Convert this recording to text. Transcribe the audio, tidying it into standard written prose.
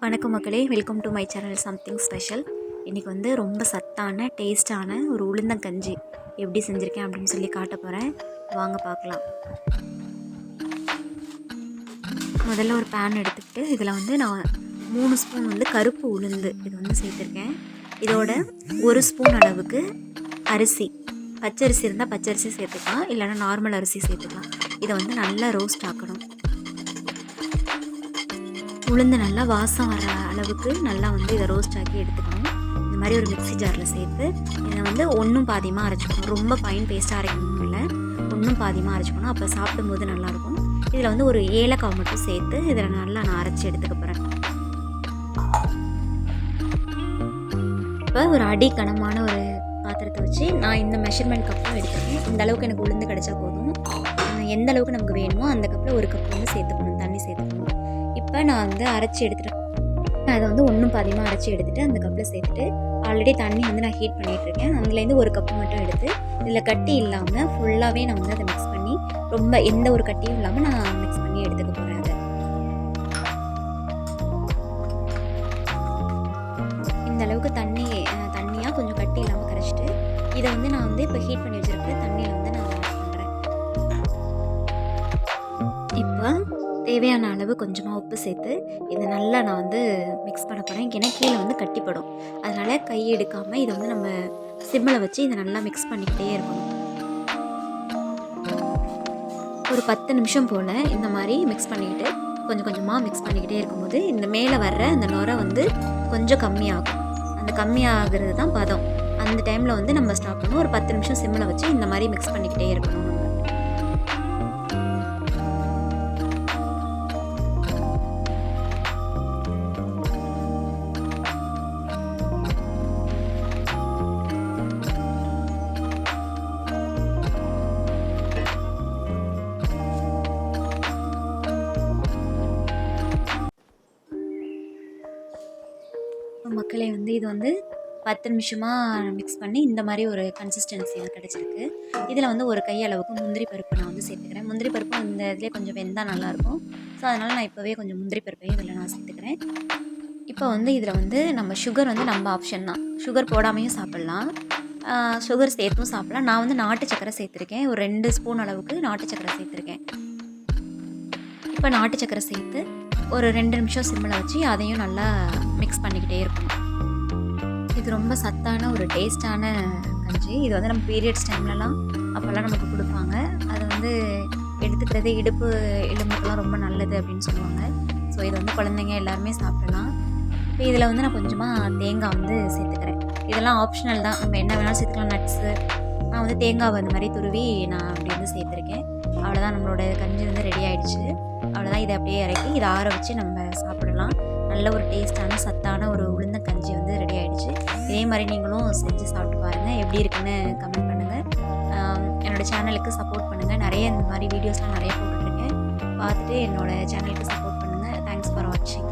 வணக்கம் மக்களே, welcome to my channel something special. இன்றைக்கி வந்து ரொம்ப சத்தான டேஸ்டான ஒரு உளுந்தங்கஞ்சி எப்படி செஞ்சுருக்கேன் அப்படின்னு சொல்லி காட்ட போகிறேன். வாங்க பார்க்கலாம். முதல்ல ஒரு பேன் எடுத்துக்கிட்டு இதில் வந்து நான் 3 ஸ்பூன் வந்து கருப்பு உளுந்து இது வந்து சேர்த்துருக்கேன். இதோட 1 ஸ்பூன் அளவுக்கு அரிசி, பச்சரிசி இருந்தால் பச்சரிசி சேர்த்துக்கலாம், இல்லைனா நார்மல் அரிசி சேர்த்துக்கலாம். இதை வந்து நல்லா ரோஸ்ட் ஆக்கணும். உளுந்து நல்லா வாசம் வர அளவுக்கு நல்லா வந்து இதை ரோஸ்ட் ஆக்கி எடுத்துக்கணும். இந்த மாதிரி ஒரு மிக்ஸி ஜாரில் சேர்த்து இதை வந்து ஒன்றும் பாதியமாக அரைச்சிக்கணும். ரொம்ப ஃபைன் பேஸ்ட்டாக அரைக்கணும் இல்லை, ஒன்றும் பாதியமாக அரைச்சிக்கணும். அப்போ சாப்பிடும்போது நல்லாயிருக்கும். இதில் வந்து ஒரு ஏலக்காய் மட்டும் சேர்த்து இதில் நல்லா நான் அரைச்சி எடுத்துக்க போகிறேன். இப்போ ஒரு அடி கனமான ஒரு பாத்திரத்தை வச்சு நான் இந்த மெஷர்மெண்ட் கப்பில் எடுத்துருக்கேன். இந்த அளவுக்கு எனக்கு உளுந்து கிடைச்சா போதும். எந்த அளவுக்கு நமக்கு வேணுமோ அந்த கப்பில் ஒரு கப் வந்து சேர்த்துக்கணும், தண்ணி சேர்த்துக்கணும். இப்போ நான் வந்து அரைச்சி எடுத்துட்டேன். அதை வந்து ஒன்றும் பாதியமாக அரைச்சி எடுத்துகிட்டு அந்த கப்பில் சேர்த்துட்டு ஆல்ரெடி தண்ணி வந்து நான் ஹீட் பண்ணிகிட்ருக்கேன். அதுலேருந்து ஒரு கப்பு மட்டும் எடுத்து இதில் கட்டி இல்லாமல் ஃபுல்லாகவே நான் வந்து அதை மிக்ஸ் பண்ணி ரொம்ப எந்த ஒரு கட்டியும் இல்லாமல் நான் மிக்ஸ் பண்ணி எடுத்துக்க போகிறேன். அதை இந்த அளவுக்கு தண்ணியாக கொஞ்சம் கட்டி இல்லாமல் கரைச்சிட்டு இதை வந்து நான் வந்து இப்போ ஹீட் பண்ணி வச்சுருக்கிற தண்ணியில் வந்து நான் ஆட் பண்ணுறேன். இப்போ தேவையான அளவு கொஞ்சமாக உப்பு சேர்த்து இதை நல்லா நான் வந்து மிக்ஸ் பண்ண போகிறேன். ஏன்னா கீழே வந்து கட்டிப்படும், அதனால் கை எடுக்காமல் இதை வந்து நம்ம சிம்மில் வச்சு இதை நல்லா மிக்ஸ் பண்ணிக்கிட்டே இருக்கணும். ஒரு 10 நிமிஷம் போல் இந்த மாதிரி மிக்ஸ் பண்ணிக்கிட்டு கொஞ்சம் கொஞ்சமாக மிக்ஸ் பண்ணிக்கிட்டே இருக்கும்போது இந்த மேலே வர்ற அந்த நுரை வந்து கொஞ்சம் கம்மியாகும். அந்த கம்மியாகிறது தான் பதம். அந்த டைமில் வந்து நம்ம ஸ்டாப் பண்ணணும். ஒரு 10 நிமிஷம் சிம்மில் வச்சு இந்த மாதிரி மிக்ஸ் பண்ணிக்கிட்டே இருக்கணும். மக்களே வந்து இது வந்து 10 நிமிஷமாக மிக்ஸ் பண்ணி இந்த மாதிரி ஒரு கன்சிஸ்டன்சியாக கிடச்சிருக்கு. இதில் வந்து ஒரு கை அளவுக்கு முந்திரி பருப்பு நான் வந்து சேர்த்துக்கிறேன். முந்திரி பருப்பு இந்த இதிலே கொஞ்சம் வெந்தால் நல்லாயிருக்கும். ஸோ அதனால் நான் இப்போவே கொஞ்சம் முந்திரி பருப்பையும் இதில் நான் சேர்த்துக்கிறேன். இப்போ வந்து இதில் வந்து நம்ம சுகர் வந்து நம்ம ஆப்ஷன் தான். சுகர் போடாமையும் சாப்பிட்லாம், சுகர் சேர்த்தும் சாப்பிட்லாம். நான் வந்து நாட்டு சக்கரை சேர்த்துருக்கேன். ஒரு 2 ஸ்பூன் அளவுக்கு நாட்டு சக்கரை சேர்த்துருக்கேன். இப்போ நாட்டு சக்கரை சேர்த்து ஒரு 2 நிமிஷம் சிம்மில் வச்சு அதையும் நல்லா மிக்ஸ் பண்ணிக்கிட்டே இருக்கணும். இது ரொம்ப சத்தான ஒரு டேஸ்டான கஞ்சி. இது வந்து நம்ம பீரியட்ஸ் டைம்லலாம் அப்போல்லாம் நமக்கு கொடுப்பாங்க. அது வந்து எடுத்துக்கிறது இடுப்பு எலும்புக்கெல்லாம் ரொம்ப நல்லது அப்படின்னு சொல்லுவாங்க. ஸோ இது வந்து குழந்தைங்க எல்லாருமே சாப்பிடலாம். இப்போ இதில் வந்து நான் கொஞ்சமாக தேங்காய் வந்து சேர்த்துக்கிறேன். இதெல்லாம் ஆப்ஷனல் தான், நம்ம என்ன வேணாலும் சேர்த்துக்கலாம். நட்ஸு, நான் வந்து தேங்காய் அந்த மாதிரி துருவி நான் அப்படி வந்து சேர்த்துருக்கேன். அவ்வளோதான், நம்மளோட கஞ்சி வந்து ரெடி ஆகிடுச்சு. அவ்வளோதான், இதை அப்படியே இறக்கி இதை ஆற வச்சு நம்ம சாப்பிடலாம். நல்ல ஒரு டேஸ்டான சத்தான ஒரு உளுந்த கஞ்சி வந்து ரெடி ஆகிடுச்சு. இதே மாதிரி நீங்களும் செஞ்சு சாப்பிட்டு பாருங்கள். எப்படி இருக்குன்னு கமெண்ட் பண்ணுங்கள். என்னோடய சேனலுக்கு சப்போர்ட் பண்ணுங்கள். நிறைய இந்த மாதிரி வீடியோஸ்லாம் நிறைய போட்டுட்ருக்கேன். பார்த்துட்டு என்னோடய சேனலுக்கு சப்போர்ட் பண்ணுங்கள். தேங்க்ஸ் ஃபார் வாட்சிங்.